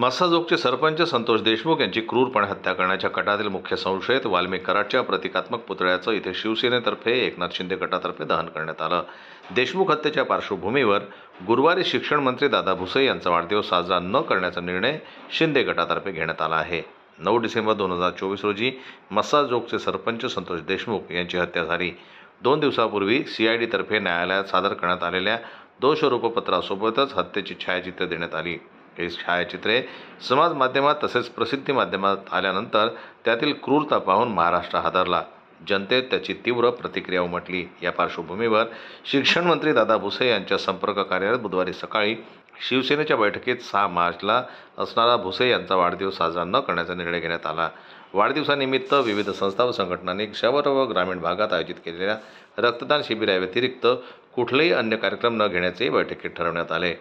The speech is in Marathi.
मस्साजोगचे सरपंच संतोष देशमुख यांची क्रूरपणे हत्या करण्याच्या कटातील मुख्य संशयित वाल्मिक कराडच्या प्रतिकात्मक पुतळ्याचं इथे शिवसेनेतर्फे एकनाथ शिंदे गटातर्फे दहन करण्यात आलं। देशमुख हत्येच्या पार्श्वभूमीवर गुरुवारी शिक्षण मंत्री दादा भुसे यांचा वाढदिवस साजरा न करण्याचा निर्णय शिंदे गटातर्फे घेण्यात आला आहे। 9 डिसेंबर 2024 रोजी मस्साजोगचे सरपंच संतोष देशमुख यांची हत्या झाली। 2 दिवसांपूर्वी CID तर्फे न्यायालयात सादर करण्यात आलेल्या दोषारोपपत्रासोबतच हत्येची छायाचित्रे देण्यात आली। ही छायाचित्रे समाज माध्यमात तसेच प्रसिद्धी माध्यमात आल्यानंतर त्यातील क्रूरता पाहून महाराष्ट्र हादरला। जनतेत त्याची तीव्र प्रतिक्रिया उमटली। या पार्श्वभूमीवर शिक्षण मंत्री दादा भुसे यांच्या संपर्क कार्यालयात बुधवारी सकाळी शिवसेनेच्या बैठकीत 6 मार्चला असणारा भुसे यांचा वाढदिवस साजरा न करण्याचा निर्णय घेण्यात आला। वाढदिवसानिमित्त विविध संस्था व संघटनांनी शहर व ग्रामीण भागात आयोजित केलेल्या रक्तदान शिबिराव्यतिरिक्त कुठलेही अन्य कार्यक्रम न घेण्याचे बैठकीत ठरवण्यात आले।